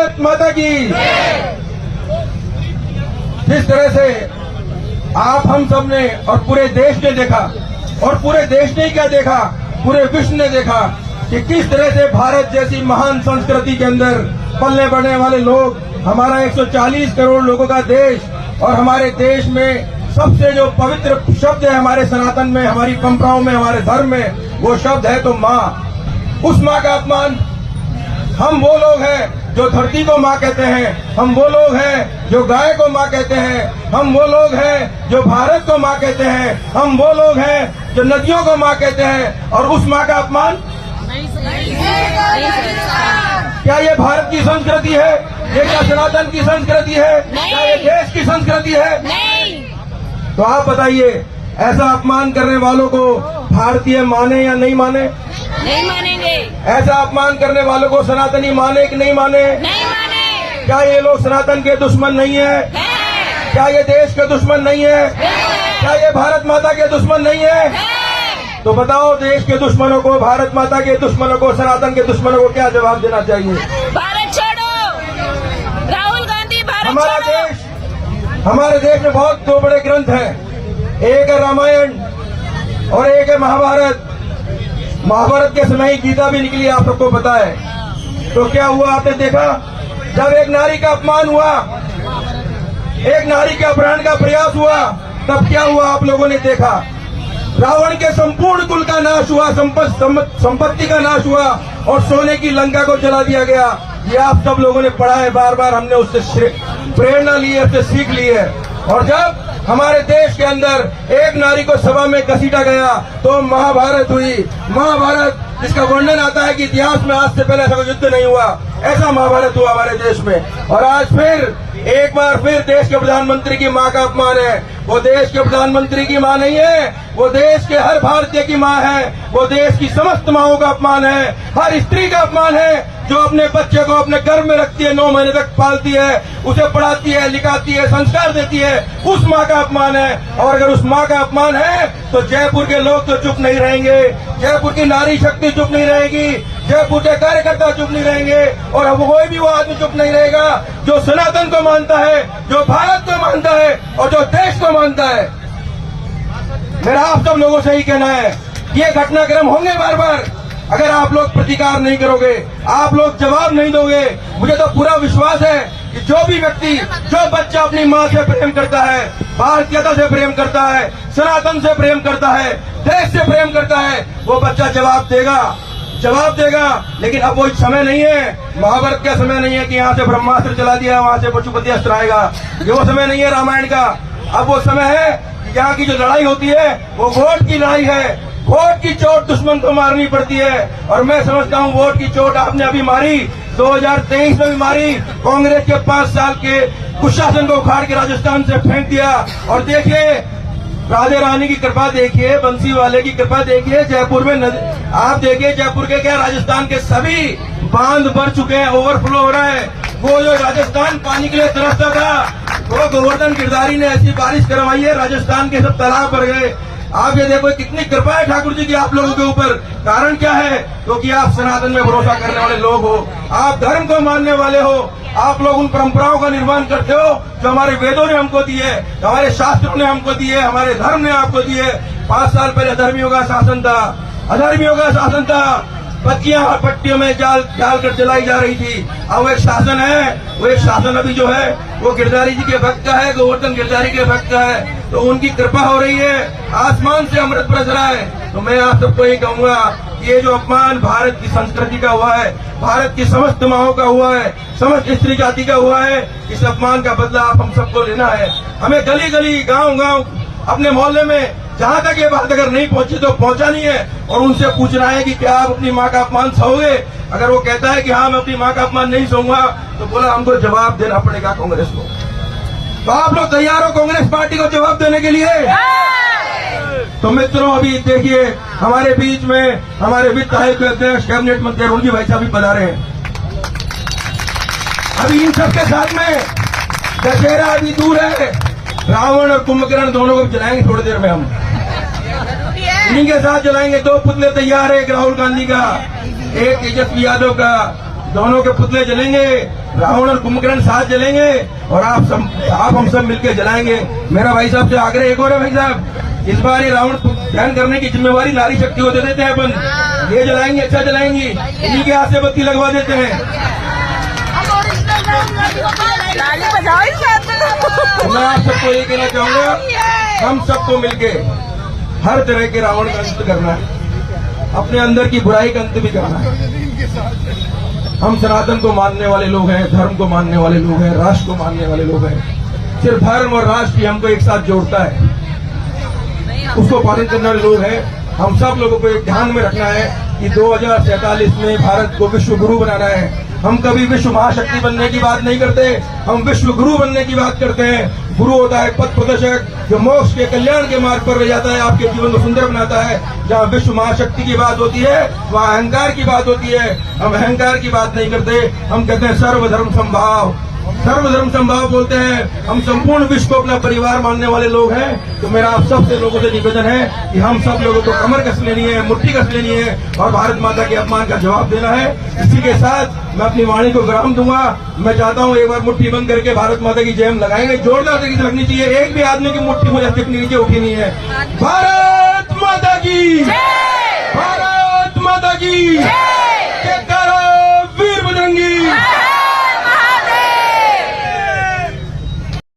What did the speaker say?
भारत माता की। जिस तरह से आप हम सब ने और पूरे देश ने देखा, और पूरे देश ने क्या देखा, पूरे विश्व ने देखा कि किस तरह से भारत जैसी महान संस्कृति के अंदर पलने बढ़ने वाले लोग, हमारा 140 करोड़ लोगों का देश, और हमारे देश में सबसे जो पवित्र शब्द है हमारे सनातन में, हमारी परंपराओं में, हमारे धर्म में, वो शब्द है तो माँ। उस माँ का अपमान, हम वो लोग हैं जो धरती को माँ कहते हैं, हम वो लोग हैं जो गाय को माँ कहते हैं, हम वो लोग हैं जो भारत को माँ कहते हैं, हम वो लोग हैं जो नदियों को माँ कहते हैं, और उस माँ का अपमान क्या ये भारत की संस्कृति है? ये क्या सनातन की संस्कृति है? क्या ये देश की संस्कृति है? नहीं। तो आप बताइए, ऐसा अपमान करने वालों को भारतीय माने या नहीं माने? नहीं मानेंगे। ऐसा अपमान करने वालों को सनातनी माने कि नहीं माने? नहीं माने। क्या ये लोग सनातन के दुश्मन नहीं है? क्या ये देश के दुश्मन नहीं है? क्या ये भारत माता के दुश्मन नहीं है? तो बताओ, देश के दुश्मनों को, भारत माता के दुश्मनों को, सनातन के दुश्मनों को क्या जवाब देना चाहिए? भारत छोड़ो, राहुल गांधी भारत छोड़ो। हमारे देश में बहुत दो बड़े ग्रंथ हैं, एक है रामायण और एक है महाभारत। महाभारत के समय ही गीता भी निकली, आप सबको पता है। तो क्या हुआ, आपने देखा, जब एक नारी का अपमान हुआ, एक नारी के अपहरण का प्रयास हुआ, तब क्या हुआ आप लोगों ने देखा? रावण के संपूर्ण कुल का नाश हुआ, संपत्ति का नाश हुआ, और सोने की लंका को जला दिया गया। ये आप सब लोगों ने पढ़ा है, बार बार हमने उससे प्रेरणा ली है, उससे सीख ली है। और जब हमारे देश के अंदर एक नारी को सभा में घसीटा गया तो महाभारत हुई। महाभारत, जिसका वर्णन आता है कि इतिहास में आज से पहले ऐसा कोई युद्ध नहीं हुआ, ऐसा महाभारत हुआ हमारे देश में। और आज फिर एक बार फिर देश के प्रधानमंत्री की मां का अपमान है। वो देश के प्रधानमंत्री की मां नहीं है, वो देश के हर भारतीय की मां है, वो देश की समस्त माओं का अपमान है, हर स्त्री का अपमान है जो अपने बच्चे को अपने गर्भ में रखती है, 9 महीने तक पालती है, उसे पढ़ाती है, लिखाती है, संस्कार देती है, उस माँ का अपमान है। और अगर उस माँ का अपमान है तो जयपुर के लोग तो चुप नहीं रहेंगे, जयपुर की नारी शक्ति चुप नहीं रहेगी, जयपुर के कार्यकर्ता चुप नहीं रहेंगे, और अब कोई भी वो आदमी चुप नहीं रहेगा जो सनातन को मानता है, जो भारत को मानता है और जो देश को मानता है। मेरा आप सब लोगों से ही कहना है, ये घटनाक्रम होंगे बार बार। अगर आप लोग प्रतिकार नहीं करोगे, आप लोग जवाब नहीं दोगे, मुझे तो पूरा विश्वास है कि जो भी व्यक्ति, जो बच्चा अपनी माँ से प्रेम करता है, भारतीयता से प्रेम करता है, सनातन से प्रेम करता है, देश से प्रेम करता है, वो बच्चा जवाब देगा। लेकिन अब वो समय नहीं है, महाभारत का समय नहीं है कि यहाँ से ब्रह्मास्त्र चला दिया, वहां से पशुपति अस्त्र आएगा। ये वो समय नहीं है रामायण का। अब वो समय है कि यहाँ की जो लड़ाई होती है वो वोट की लड़ाई है। वोट की चोट दुश्मन को मारनी पड़ती है, और मैं समझता हूँ वोट की चोट आपने अभी मारी, 2023 में भी मारी। कांग्रेस के 5 साल के कुशासन को उखाड़ के राजस्थान से फेंक दिया। और देखिए, राधे रानी की कृपा देखिए, बंसी वाले की कृपा देखिए, जयपुर में आप देखिए, जयपुर के क्या, राजस्थान के सभी बांध भर चुके हैं, ओवरफ्लो हो रहा है। वो जो राजस्थान पानी के लिए तरसता था, वो गोवर्धन गिरधारी ने ऐसी बारिश करवाई है, राजस्थान के सब तालाब भर गए। आप ये देखो कितनी कृपा है ठाकुर जी की आप लोगों के ऊपर। कारण क्या है? क्योंकि आप सनातन में भरोसा करने वाले लोग हो, आप धर्म को मानने वाले हो, आप लोग उन परंपराओं का निर्माण करते हो जो हमारे वेदों ने हमको दी है, हमारे शास्त्रों ने हमको दी है, हमारे धर्म ने आपको दी है। 5 साल पहले अधर्मियों का शासन था, अधर्मियों का शासन था, बच्चियां पट्टियों में जाल कर जलाई जा रही थी। अब वो एक शासन है, वो एक शासन अभी जो है वो गिरधारी जी के भक्त का है, गोवर्धन गिरधारी के भक्त का है। तो उनकी कृपा हो रही है, आसमान से अमृत बरस रहा है। तो मैं आप सबको ये कहूंगा, ये जो अपमान भारत की संस्कृति का हुआ है, भारत की समस्त माओं का हुआ है, समस्त स्त्री जाति का हुआ है, इस अपमान का बदला आप हम सबको लेना है। हमें गली गली, गांव गांव, अपने मोहल्ले में जहां तक ये बात अगर नहीं पहुंची तो पहुंचानी है, और उनसे पूछना है कि क्या आप अपनी माँ का अपमान सहोगे? अगर वो कहता है कि हाँ मैं अपनी माँ का अपमान नहीं सहूंगा, तो बोला हमको जवाब देना पड़ेगा कांग्रेस को। तो आप लोग तैयार हो कांग्रेस पार्टी को जवाब देने के लिए? तो मित्रों, अभी देखिए हमारे बीच में हमारे वित्त आयोग के अध्यक्ष, कैबिनेट मंत्री रुणजी भाई साहब भी पधारे हैं। अभी इन सबके साथ में दशहरा अभी दूर है, रावण और कुंभकर्ण दोनों को जलाएंगे थोड़ी देर में। हम इन्हीं के साथ जलाएंगे। 2 पुतले तैयार है, एक राहुल गांधी का, एक तेजस्वी यादव का, दोनों के पुतले जलेंगे, रावण और कुंभकर्ण साथ जलेंगे और आप हम सब मिलकर जलाएंगे। मेरा भाई साहब से आग्रह एक और है भाई साहब, इस बार ये रावण ध्यान करने की जिम्मेवारी नारी शक्ति को दे देते हैं अपन। ये जलाएंगी, अच्छा जलाएंगी, इन्हीं के हाथ से बत्ती लगवा देते हैं। मैं आप सबको ये कहना चाहूंगा, हम सबको मिलके हर तरह के रावण का अंत करना है, अपने अंदर की बुराई का अंत भी करना है। हम सनातन को मानने वाले लोग हैं, धर्म को मानने वाले लोग हैं, राष्ट्र को मानने वाले लोग हैं। सिर्फ धर्म और राष्ट्र ही हमको एक साथ जोड़ता है, उसको पालन करने वाले लोग हैं। हम सब लोगों को एक ध्यान में रखना है कि 2047 में भारत को विश्व गुरु बनाना है। हम कभी विश्व महाशक्ति बनने की बात नहीं करते, हम विश्व गुरु बनने की बात करते हैं। गुरु होता है पथ प्रदर्शक, जो मोक्ष के कल्याण के मार्ग पर ले जाता है, आपके जीवन को सुंदर बनाता है। जहाँ विश्व महाशक्ति की बात होती है वहाँ अहंकार की बात होती है। हम अहंकार की बात नहीं करते, हम कहते हैं सर्वधर्म समभाव। सर्वधर्म संभाव बोलते हैं, हम संपूर्ण विश्व को अपना परिवार मानने वाले लोग हैं। तो मेरा आप सबसे लोगों से निवेदन है कि हम सब लोगों को कमर कस लेनी है, मुट्ठी कस लेनी है और भारत माता के अपमान का जवाब देना है। इसी के साथ मैं अपनी वाणी को विराम दूंगा। मैं चाहता हूं एक बार मुट्ठी बंद करके भारत माता की जय हम लगाएंगे, जोरदार तरीके से लगनी चाहिए। एक भी आदमी की मुट्ठी मुझे नीचे उठी नहीं है। भारत माता की